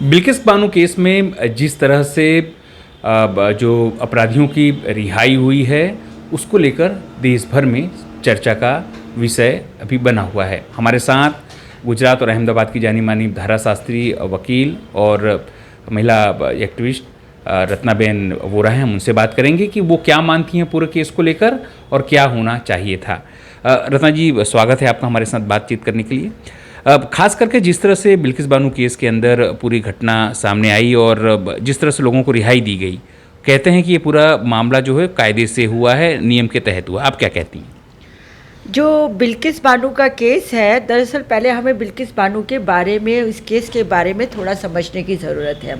Bilkis Bano case में जिस तरह से जो अपराधियों की रिहाई हुई है उसको लेकर देश भर में चर्चा का विषय अभी बना हुआ है। हमारे साथ गुजरात और अहमदाबाद की जानी मानी धारा शास्त्री वकील और महिला एक्टिविस्ट रत्नाबेन वोरा हैं। हम उनसे बात करेंगे कि वो क्या मानती हैं पूरे केस को लेकर और क्या होना चाहिए था। रत्ना जी, स्वागत है आपका हमारे साथ बातचीत करने के लिए। खास करके जिस तरह से बिल्किस बानो केस के अंदर पूरी घटना सामने आई और जिस तरह से लोगों को रिहाई दी गई, कहते हैं कि ये पूरा मामला जो है कायदे से हुआ है, नियम के तहत हुआ। आप क्या कहती हैं? जो बिल्किस बानो का केस है, दरअसल पहले हमें बिल्किस बानो के बारे में, इस केस के बारे में थोड़ा समझने की ज़रूरत है।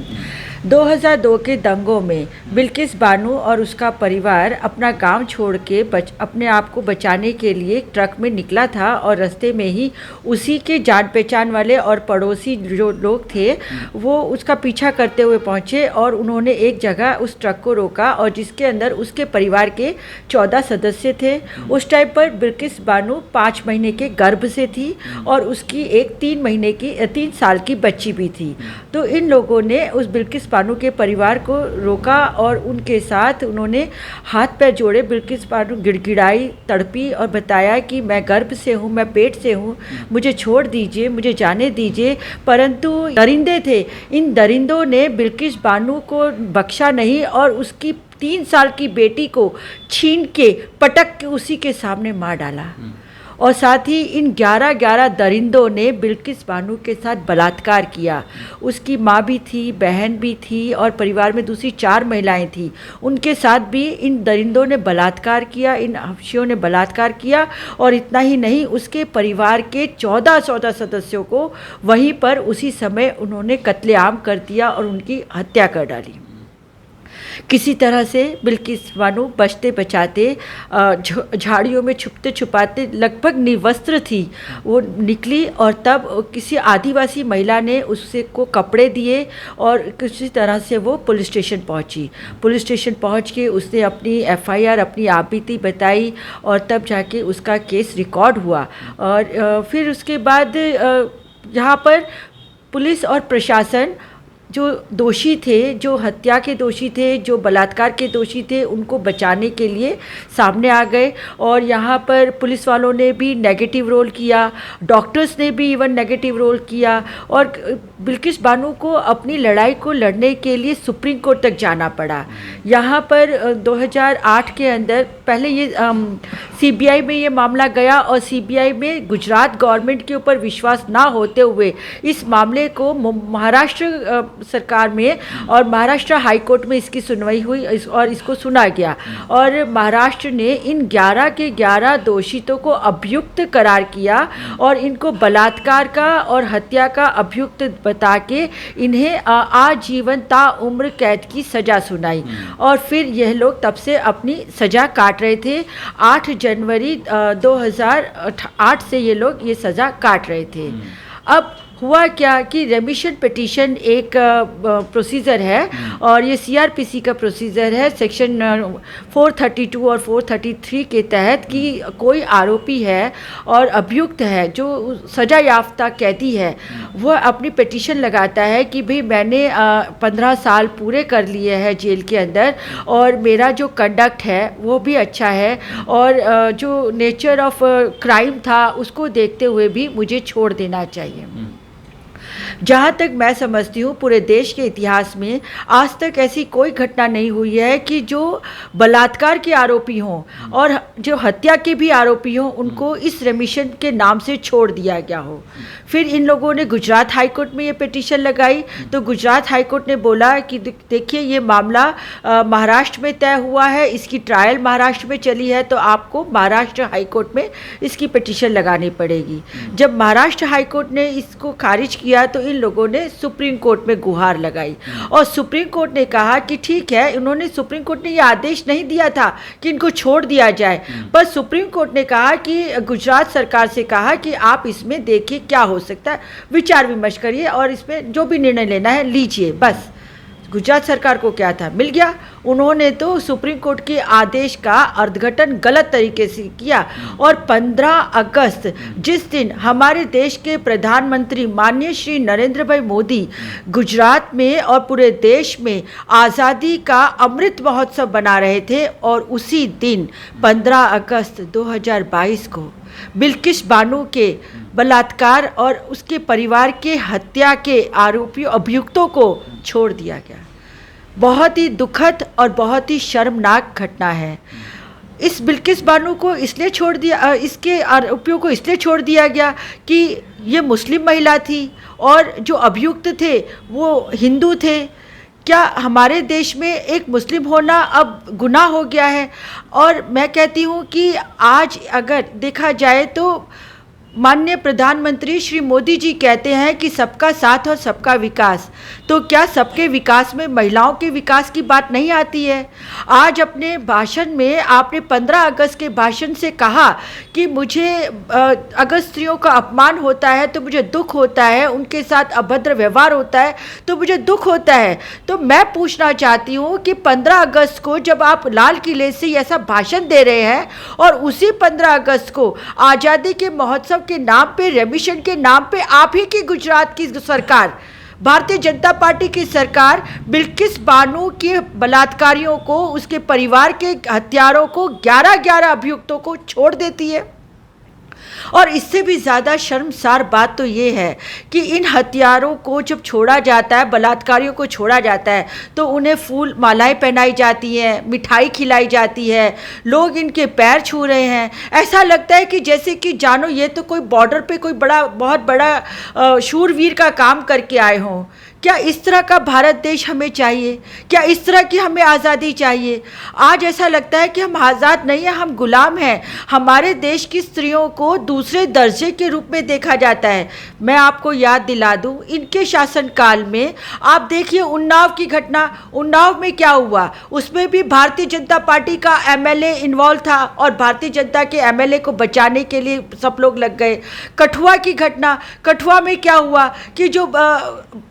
2002 के दंगों में बिल्किस बानो और उसका परिवार अपना गांव छोड़ के अपने आप को बचाने के लिए ट्रक में निकला था और रास्ते में ही उसी के जान पहचान वाले और पड़ोसी जो लोग थे वो उसका पीछा करते हुए पहुंचे और उन्होंने एक जगह उस ट्रक को रोका और जिसके अंदर उसके परिवार के 14 सदस्य थे। उस टाइम पर बिल्किस बानो 5 महीने के गर्भ से थी और उसकी एक 3 साल की बच्ची भी थी। तो इन लोगों ने उस बिल्किस बानो के परिवार को रोका और उनके साथ उन्होंने हाथ पैर जोड़े। बिल्किस बानो गिड़गिड़ाई, तड़पी और बताया कि मैं गर्भ से हूँ, मैं पेट से हूँ, मुझे छोड़ दीजिए, मुझे जाने दीजिए। परंतु दरिंदे थे, इन दरिंदों ने बिल्किस बानो को बख्शा नहीं और उसकी 3 साल की बेटी को छीन के पटक के उसी के सामने मार डाला। और साथ ही इन 11 दरिंदों ने बिल्किस बानो के साथ बलात्कार किया। उसकी माँ भी थी, बहन भी थी और परिवार में दूसरी 4 महिलाएं थी, उनके साथ भी इन दरिंदों ने बलात्कार किया, इन हफ्शियों ने बलात्कार किया। और इतना ही नहीं, उसके परिवार के 14 सदस्यों को वहीं पर उसी समय उन्होंने कत्लेआम कर दिया और उनकी हत्या कर डाली। किसी तरह से बिल्किस बानो बचते बचाते झाड़ियों में छुपते छुपाते लगभग निर्वस्त्र थी, वो निकली और तब किसी आदिवासी महिला ने उससे को कपड़े दिए और किसी तरह से वो पुलिस स्टेशन पहुंची। पुलिस स्टेशन पहुंच के उसने अपनी FIR, अपनी आपबीती बताई और तब जाके उसका केस रिकॉर्ड हुआ। और फिर उसके बाद यहाँ पर पुलिस और प्रशासन जो दोषी थे, जो हत्या के दोषी थे, जो बलात्कार के दोषी थे, उनको बचाने के लिए सामने आ गए। और यहाँ पर पुलिस वालों ने भी नेगेटिव रोल किया, डॉक्टर्स ने भी इवन नेगेटिव रोल किया और बिल्किस बानो को अपनी लड़ाई को लड़ने के लिए सुप्रीम कोर्ट तक जाना पड़ा। यहाँ पर 2008 के अंदर पहले ये CBI में ये मामला गया और CBI में गुजरात गवर्नमेंट के ऊपर विश्वास ना होते हुए इस मामले को महाराष्ट्र सरकार में और महाराष्ट्र हाई कोर्ट में इसकी सुनवाई हुई और इसको सुना गया। और महाराष्ट्र ने इन 11 के 11 दोषितों को अभियुक्त करार किया और इनको बलात्कार का और हत्या का अभियुक्त बता के इन्हें आजीवन ताउम्र कैद की सज़ा सुनाई। और फिर यह लोग तब से अपनी सज़ा काट रहे थे। 8 जनवरी 2008 से ये लोग ये सज़ा काट रहे थे। अब हुआ क्या कि रेमिशन पिटीशन एक प्रोसीजर है और ये CRPC का प्रोसीजर है, सेक्शन 432 और 433 के तहत कि कोई आरोपी है और अभियुक्त है जो सज़ा याफ्ता कैदी है, वह अपनी पिटीशन लगाता है कि भाई मैंने 15 साल पूरे कर लिए हैं जेल के अंदर और मेरा जो कंडक्ट है वो भी अच्छा है और जो नेचर ऑफ क्राइम था उसको देखते हुए भी मुझे छोड़ देना चाहिए। जहाँ तक मैं समझती हूँ पूरे देश के इतिहास में आज तक ऐसी कोई घटना नहीं हुई है कि जो बलात्कार के आरोपी हों और जो हत्या के भी आरोपी हों उनको इस रेमिशन के नाम से छोड़ दिया गया हो। फिर इन लोगों ने गुजरात हाई कोर्ट में ये पिटीशन लगाई तो गुजरात हाई कोर्ट ने बोला कि देखिए ये मामला महाराष्ट्र में तय हुआ है, इसकी ट्रायल महाराष्ट्र में चली है तो आपको महाराष्ट्र हाई कोर्ट में इसकी पिटीशन लगानी पड़ेगी। जब महाराष्ट्र हाई कोर्ट ने इसको खारिज किया तो इन लोगों ने सुप्रीम कोर्ट में गुहार लगाई और सुप्रीम कोर्ट ने कहा कि ठीक है, सुप्रीम कोर्ट ने ये आदेश नहीं दिया था कि इनको छोड़ दिया जाए, पर सुप्रीम कोर्ट ने कहा कि गुजरात सरकार से कहा कि आप इसमें देखिए क्या हो सकता है, विचार विमर्श करिए और इसमें जो भी निर्णय लेना है लीजिए बस। गुजरात सरकार को क्या था, मिल गया। उन्होंने तो सुप्रीम कोर्ट के आदेश का अर्धघटन गलत तरीके से किया और 15 अगस्त जिस दिन हमारे देश के प्रधानमंत्री माननीय श्री नरेंद्र भाई मोदी गुजरात में और पूरे देश में आज़ादी का अमृत महोत्सव बना रहे थे, और उसी दिन 15 अगस्त 2022 को बिल्किस बानो के बलात्कार और उसके परिवार के हत्या के आरोपियों अभियुक्तों को छोड़ दिया गया। बहुत ही दुखद और बहुत ही शर्मनाक घटना है। इस बिल्किस बानो को इसलिए छोड़ दिया, इसके आरोपियों को इसलिए छोड़ दिया गया कि ये मुस्लिम महिला थी और जो अभियुक्त थे वो हिंदू थे। क्या हमारे देश में एक मुस्लिम होना अब गुनाह हो गया है? और मैं कहती हूँ कि आज अगर देखा जाए तो माननीय प्रधानमंत्री श्री मोदी जी कहते हैं कि सबका साथ और सबका विकास, तो क्या सबके विकास में महिलाओं के विकास की बात नहीं आती है? आज अपने भाषण में आपने 15 अगस्त के भाषण से कहा कि मुझे अगर स्त्रियों का अपमान होता है तो मुझे दुख होता है, उनके साथ अभद्र व्यवहार होता है तो मुझे दुख होता है। तो मैं पूछना चाहती हूँ कि 15 अगस्त को जब आप लाल किले से ऐसा भाषण दे रहे हैं और उसी 15 अगस्त को आज़ादी के महोत्सव के नाम पे, रेमिशन के नाम पे आप ही की गुजरात की सरकार, भारतीय जनता पार्टी की सरकार बिल्किस बानो के बलात्कारियों को, उसके परिवार के हत्यारों को, 11-11 अभियुक्तों को छोड़ देती है। और इससे भी ज़्यादा शर्मसार बात तो ये है कि इन हत्यारों को जब छोड़ा जाता है, बलात्कारियों को छोड़ा जाता है, तो उन्हें फूल मालाएं पहनाई जाती हैं, मिठाई खिलाई जाती है, लोग इनके पैर छू रहे हैं। ऐसा लगता है कि जैसे कि जानो ये तो कोई बॉर्डर पे कोई बहुत बड़ा शूरवीर का काम करके आए हों। क्या इस तरह का भारत देश हमें चाहिए? क्या इस तरह की हमें आज़ादी चाहिए? आज ऐसा लगता है कि हम आज़ाद नहीं हैं, हम गुलाम हैं। हमारे देश की स्त्रियों को दूसरे दर्जे के रूप में देखा जाता है। मैं आपको याद दिला दूं, इनके शासनकाल में आप देखिए उन्नाव की घटना, उन्नाव में क्या हुआ, उसमें भी भारतीय जनता पार्टी का एमएलए इन्वॉल्व था और भारतीय जनता के एमएलए को बचाने के लिए सब लोग लग गए। कठुआ की घटना, कठुआ में क्या हुआ कि जो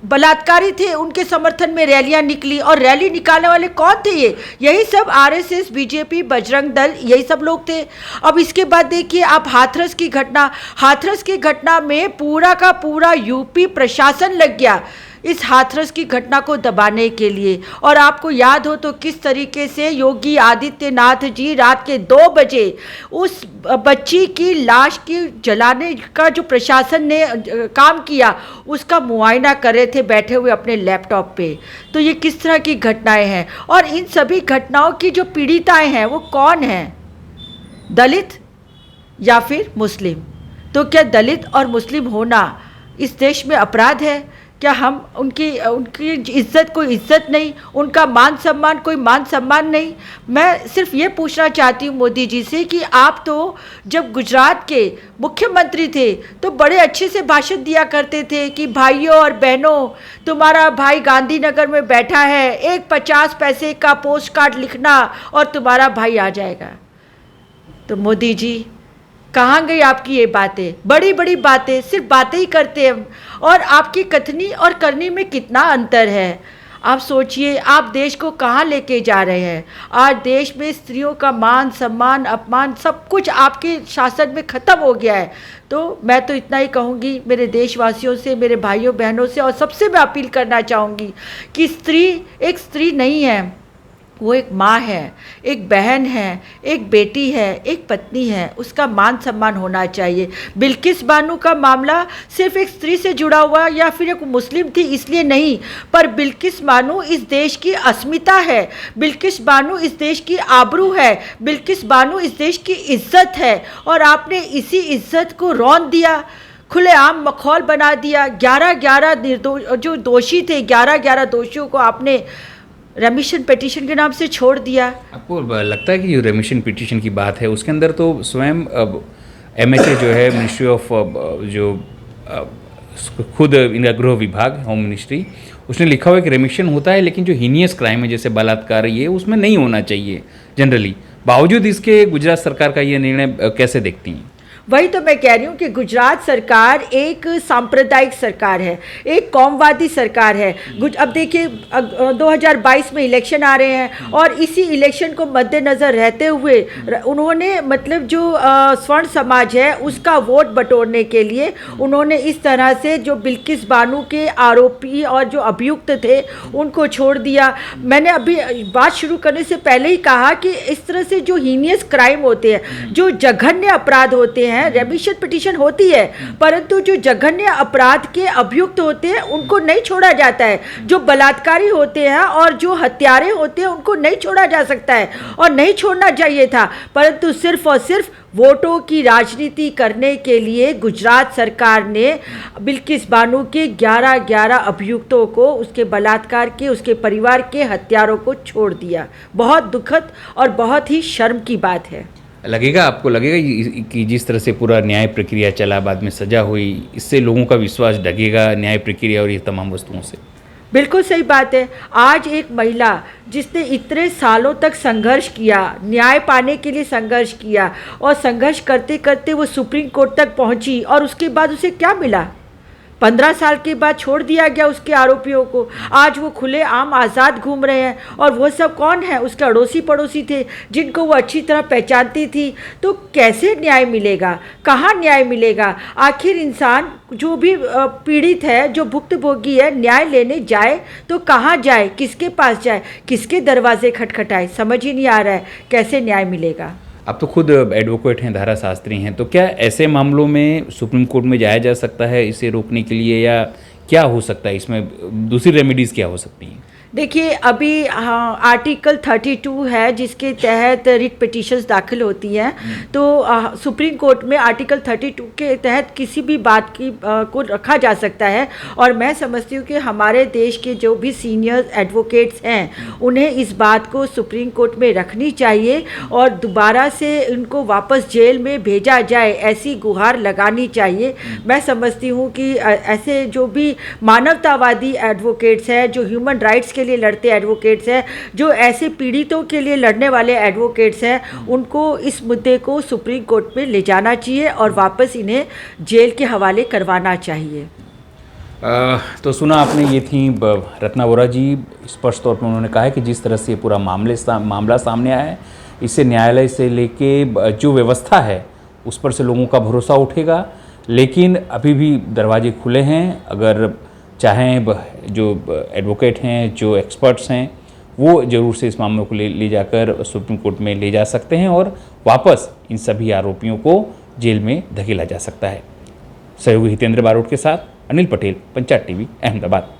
बलात्कारी थे उनके समर्थन में रैलियां निकली, और रैली निकालने वाले कौन थे? यही सब आरएसएस, बीजेपी, बजरंग दल, यही सब लोग थे। अब इसके बाद देखिए आप हाथरस की घटना, हाथरस की घटना में पूरा का पूरा यूपी प्रशासन लग गया इस हाथरस की घटना को दबाने के लिए। और आपको याद हो तो किस तरीके से योगी आदित्यनाथ जी रात के 2 बजे उस बच्ची की लाश की जलाने का जो प्रशासन ने काम किया उसका मुआयना कर रहे थे बैठे हुए अपने लैपटॉप पे। तो ये किस तरह की घटनाएं हैं? और इन सभी घटनाओं की जो पीड़िताएं हैं वो कौन हैं? दलित या फिर मुस्लिम? तो क्या दलित और मुस्लिम होना इस देश में अपराध है? क्या हम उनकी इज्जत कोई इज्जत नहीं, उनका मान सम्मान कोई मान सम्मान नहीं? मैं सिर्फ ये पूछना चाहती हूँ मोदी जी से कि आप तो जब गुजरात के मुख्यमंत्री थे तो बड़े अच्छे से भाषण दिया करते थे कि भाइयों और बहनों, तुम्हारा भाई गांधीनगर में बैठा है, एक 50 पैसे का पोस्ट कार्ड लिखना और तुम्हारा भाई आ जाएगा। तो मोदी जी कहाँ गई आपकी ये बातें? बड़ी बड़ी बातें, सिर्फ बातें ही करते हैं, और आपकी कथनी और करनी में कितना अंतर है। आप सोचिए आप देश को कहाँ लेके जा रहे हैं। आज देश में स्त्रियों का मान सम्मान, अपमान सब कुछ आपके शासन में ख़त्म हो गया है। तो मैं तो इतना ही कहूँगी मेरे देशवासियों से, मेरे भाइयों बहनों से, और सबसे मैं अपील करना चाहूँगी कि स्त्री एक स्त्री नहीं है, वो एक माँ है, एक बहन है, एक बेटी है, एक पत्नी है, उसका मान सम्मान होना चाहिए। बिल्किस बानो का मामला सिर्फ एक स्त्री से जुड़ा हुआ या फिर एक मुस्लिम थी इसलिए नहीं, पर बिल्किस बानो इस देश की अस्मिता है, बिल्किस बानो इस देश की आबरू है, बिल्किस बानो इस देश की इज्जत है, और आपने इसी इज्जत को रौंद दिया, खुलेआम मखौल बना दिया। 11-11 जो दोषी थे, 11-11 दोषियों को आपने रेमिशन पिटीशन के नाम से छोड़ दिया। आपको लगता है कि जो रेमिशन पिटीशन की बात है उसके अंदर तो स्वयं MHA जो है, मिनिस्ट्री ऑफ जो खुद इनका गृह विभाग, होम मिनिस्ट्री, उसने लिखा हुआ है कि रेमिशन होता है लेकिन जो हीनियस क्राइम है जैसे बलात्कार ये उसमें नहीं होना चाहिए जनरली। बावजूद इसके गुजरात सरकार का ये निर्णय कैसे देखती हैं? वही तो मैं कह रही हूँ कि गुजरात सरकार एक सांप्रदायिक सरकार है, एक कौमवादी सरकार है। अब देखिए 2022 में इलेक्शन आ रहे हैं और इसी इलेक्शन को मद्देनज़र रहते हुए उन्होंने मतलब जो स्वर्ण समाज है उसका वोट बटोरने के लिए उन्होंने इस तरह से जो बिल्किस बानो के आरोपी और जो अभियुक्त थे उनको छोड़ दिया। मैंने अभी बात शुरू करने से पहले ही कहा कि इस तरह से जो हीनियस क्राइम होते हैं, जो जघन्य अपराध होते हैं, रेमिशन पिटीशन होती है, परंतु जो जघन्य अपराध के अभियुक्त होते हैं उनको नहीं छोड़ा जाता है। जो बलात्कारी होते हैं और जो हत्यारे होते हैं उनको नहीं छोड़ा जा सकता है और नहीं छोड़ना चाहिए था, परंतु सिर्फ और सिर्फ वोटों की राजनीति करने के लिए गुजरात सरकार ने बिल्किस बानो के 11 अभियुक्तों को, उसके बलात्कार के, उसके परिवार के हत्यारों को छोड़ दिया। बहुत दुखद और बहुत ही शर्म की बात है। लगेगा, आपको लगेगा कि जिस तरह से पूरा न्याय प्रक्रिया चला, बाद में सजा हुई, इससे लोगों का विश्वास डगेगा न्याय प्रक्रिया और ये तमाम वस्तुओं से? बिल्कुल सही बात है। आज एक महिला जिसने इतने सालों तक संघर्ष किया, न्याय पाने के लिए संघर्ष किया और संघर्ष करते करते वो सुप्रीम कोर्ट तक पहुंची और उसके बाद उसे क्या मिला? 15 साल के बाद छोड़ दिया गया उसके आरोपियों को। आज वो खुले आम आज़ाद घूम रहे हैं और वो सब कौन है? उसके अड़ोसी पड़ोसी थे जिनको वो अच्छी तरह पहचानती थी। तो कैसे न्याय मिलेगा? कहाँ न्याय मिलेगा? आखिर इंसान जो भी पीड़ित है, जो भुक्तभोगी है, न्याय लेने जाए तो कहाँ जाए, किसके पास जाए, किसके दरवाजे खटखटाए? समझ ही नहीं आ रहा है कैसे न्याय मिलेगा। आप तो खुद एडवोकेट हैं, धारा शास्त्री हैं, तो क्या ऐसे मामलों में सुप्रीम कोर्ट में जाया जा सकता है इसे रोकने के लिए, या क्या हो सकता है इसमें दूसरी रेमेडीज़ क्या हो सकती हैं? देखिए अभी आर्टिकल 32 है जिसके तहत रिट पिटिशंस दाखिल होती हैं। तो सुप्रीम कोर्ट में आर्टिकल 32 के तहत किसी भी बात की को रखा जा सकता है और मैं समझती हूँ कि हमारे देश के जो भी सीनियर एडवोकेट्स हैं उन्हें इस बात को सुप्रीम कोर्ट में रखनी चाहिए और दोबारा से उनको वापस जेल में भेजा जाए, ऐसी गुहार लगानी चाहिए। मैं समझती हूँ कि ऐसे जो भी मानवतावादी एडवोकेट्स हैं, जो ह्यूमन राइट्स के लिए लड़ते एडवोकेट्स हैं, जो ऐसे पीड़ितों के लिए लड़ने वाले एडवोकेट्स हैं, उनको इस मुद्दे को सुप्रीम कोर्ट में ले जाना चाहिए और वापस इन्हें जेल के हवाले करवाना चाहिए। तो सुना आपने, ये थी रत्ना वोरा जी। स्पष्ट तौर पर उन्होंने कहा है कि जिस तरह से पूरा मामला सामने आया है, इससे न्यायालय से लेके जो व्यवस्था है उस पर से लोगों का भरोसा उठेगा, लेकिन अभी भी दरवाजे खुले हैं। अगर चाहें जो एडवोकेट हैं, जो एक्सपर्ट्स हैं, वो ज़रूर से इस मामले को ले जाकर सुप्रीम कोर्ट में ले जा सकते हैं और वापस इन सभी आरोपियों को जेल में धकेला जा सकता है। सहयोगी हितेंद्र बारोट के साथ अनिल पटेल, पंचायत टीवी, अहमदाबाद।